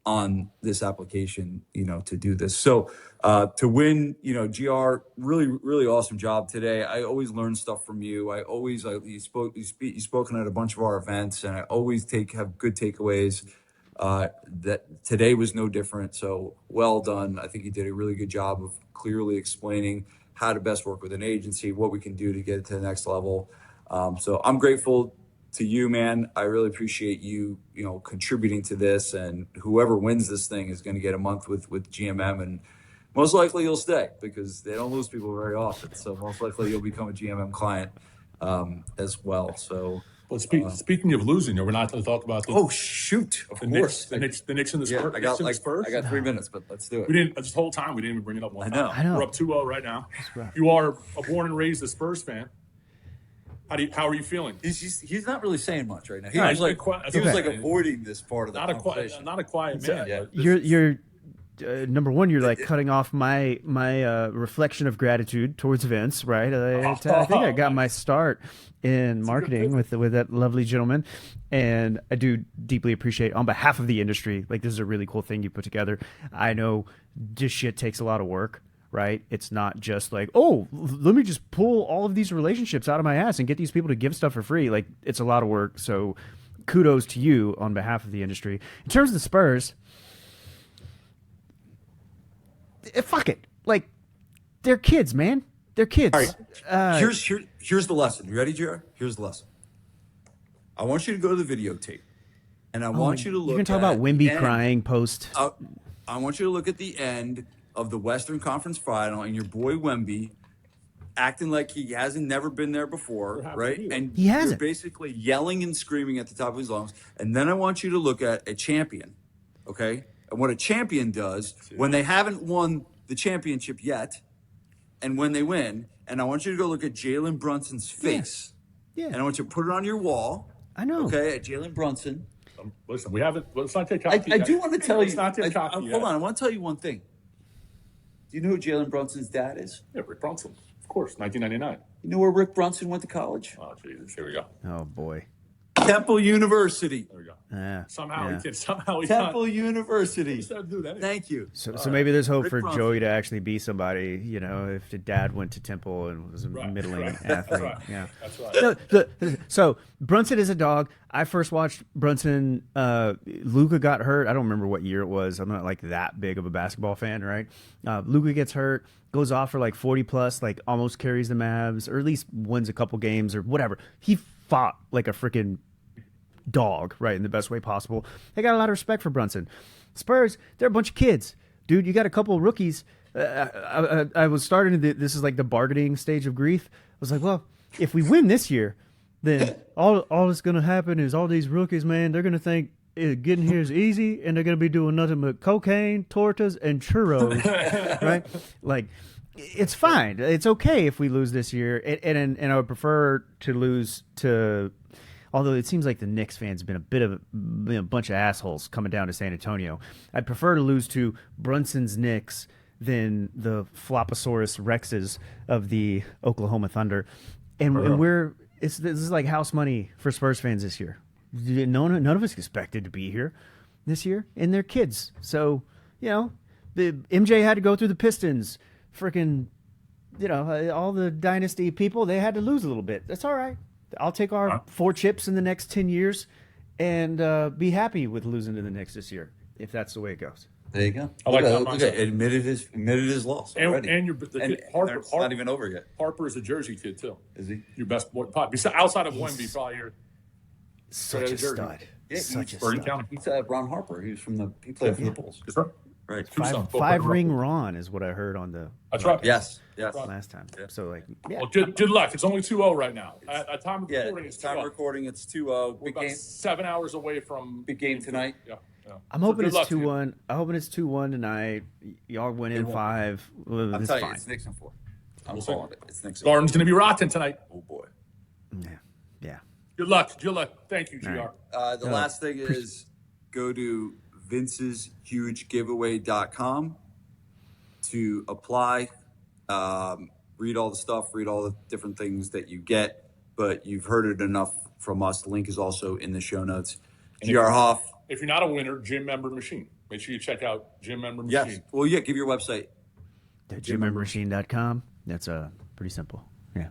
on this application, to do this. So to win, GR, really, really awesome job today. I always learn stuff from you. You've spoken at a bunch of our events, and I always have good takeaways. That today was no different. So well done. I think you did a really good job of clearly explaining how to best work with an agency, what we can do to get it to the next level. So I'm grateful to you, man. I really appreciate you, contributing to this, and whoever wins this thing is going to get a month with GMM, and most likely you'll stay because they don't lose people very often. So most likely you'll become a GMM client as well. So, but speaking of losing, we're not going to talk about oh shoot, of course, the Knicks and the Spurs. I got 3 minutes, but let's do it. We didn't this whole time. We didn't even bring it up one time. I know. We're up 2-0 right now. You are a born and raised a Spurs fan. How are you feeling? He's not really saying much right now. He No, was like avoiding this part of the conversation. Not a quiet man. Yeah. You're number one. You're like cutting off my reflection of gratitude towards Vince, right? I think I got my start in marketing with that lovely gentleman, and I do deeply appreciate on behalf of the industry. Like, this is a really cool thing you put together. I know this shit takes a lot of work. Right? It's not just like, oh, let me just pull all of these relationships out of my ass and get these people to give stuff for free. Like, it's a lot of work. So kudos to you on behalf of the industry. In terms of the Spurs, fuck it. Like, they're kids, man. They're kids. All right. Here's the lesson. You ready, JR? Here's the lesson. I want you to go to the videotape, and I want you to look. You're gonna talk about Wemby crying post. I want you to look at the end of the Western Conference Final, and your boy Wemby acting like he hasn't never been there before, right? And he hasn't. You're basically yelling and screaming at the top of his lungs. And then I want you to look at a champion, okay? And what a champion does when they haven't won the championship yet, and when they win. And I want you to go look at Jalen Brunson's face. Yeah. And I want you to put it on your wall. I know. Okay, at Jalen Brunson. Listen, we haven't. Let's not take cocky. I do want to tell you. Hold on, I want to tell you one thing. Do you know who Jalen Brunson's dad is? Yeah, Rick Brunson, of course, 1999. You know where Rick Brunson went to college? Oh, Jesus, here we go. Oh boy. Temple University. There we go. Somehow he Temple University. Anyway. Thank you. So maybe there's hope Rick for Brunson. Joey to actually be somebody, if the dad went to Temple and was a middling athlete. Yeah. That's right. So Brunson is a dog. I first watched Brunson. Luka got hurt. I don't remember what year it was. I'm not like that big of a basketball fan, right? Luka gets hurt, goes off for like 40 plus, like almost carries the Mavs, or at least wins a couple games or whatever. He fought like a freaking dog, right, in the best way possible. I got a lot of respect for Brunson. Spurs, they're a bunch of kids. Dude, you got a couple of rookies. I was starting to, this is like the bargaining stage of grief. I was like, well, if we win this year, then all that's going to happen is all these rookies, man, they're going to think getting here is easy, and they're going to be doing nothing but cocaine, tortas, and churros, right? Like, it's fine. It's okay if we lose this year, and I would prefer to lose to. Although it seems like the Knicks fans have been a bit of a bunch of assholes coming down to San Antonio. I'd prefer to lose to Brunson's Knicks than the Floposaurus Rexes of the Oklahoma Thunder. And this is like house money for Spurs fans this year. None of us expected to be here this year, and they're kids. So, the MJ had to go through the Pistons. Freaking, all the dynasty people, they had to lose a little bit. That's all right. I'll take our 4 chips in the next 10 years and be happy with losing to the Knicks this year, if that's the way it goes. There you go. I like that Look at admitted his loss already. And Harper, it's not even over yet. Harper is a Jersey kid too. Is he? Your best boy, outside of Wemby, probably your Such a stud. Yeah, Such a Bergen stud. County. He's Ron Harper. He played for the Bulls. That's right. Right. Five ring Ron is what I heard on the That's right. Yes. last time. Yeah. So Well, good luck. It's only 2-0 right now. At time of recording, it's 2-0. recording. It's 2-0. We're Big about game. 7 hours away from Big game tonight. Yeah. I'm hoping good it's luck to you. 2-1. I'm hoping it's 2-1 tonight. Y'all win in 5. Well, I'm this is telling you, fine. it's Knicks in 4. I'm We'll calling it. It's Knicks in 4. Garden's going to be rotten tonight. Oh boy. Yeah. Good luck. Thank you, GR. Right. The last thing is go to vinceshugegiveaway.com to apply. Read all the stuff, read all the different things that you get, but you've heard it enough from us. The link is also in the show notes. GR Hoff. If you're not a winner, gym member machine. Make sure you check out Gym Member Yes. Machine. Well, yeah, give your website. GymMemberMachine.com. That's pretty simple. Yeah.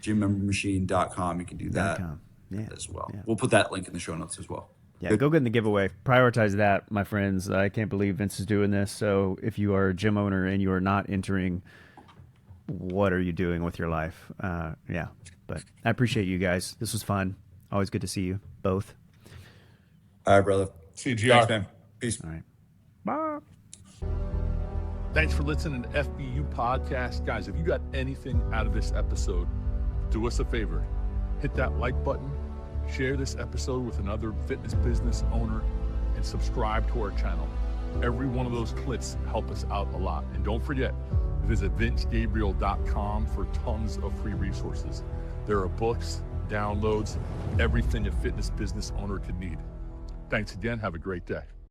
GymMemberMachine.com. You can do that .com. Yeah. as well. Yeah. We'll put that link in the show notes as well. Yeah, go get in the giveaway. Prioritize that, my friends. I can't believe Vince is doing this. So if you are a gym owner and you are not entering, what are you doing with your life? Yeah, but I appreciate you guys. This was fun. Always good to see you both. All right, brother. See you, GR. Thanks, man. Peace. All right. Bye. Thanks for listening to FBU Podcast. Guys, if you got anything out of this episode, do us a favor. Hit that like button, share this episode with another fitness business owner, and subscribe to our channel. Every one of those clicks help us out a lot. And don't forget, visit vincegabriel.com for tons of free resources. There are books, downloads, everything a fitness business owner could need. Thanks again. Have a great day.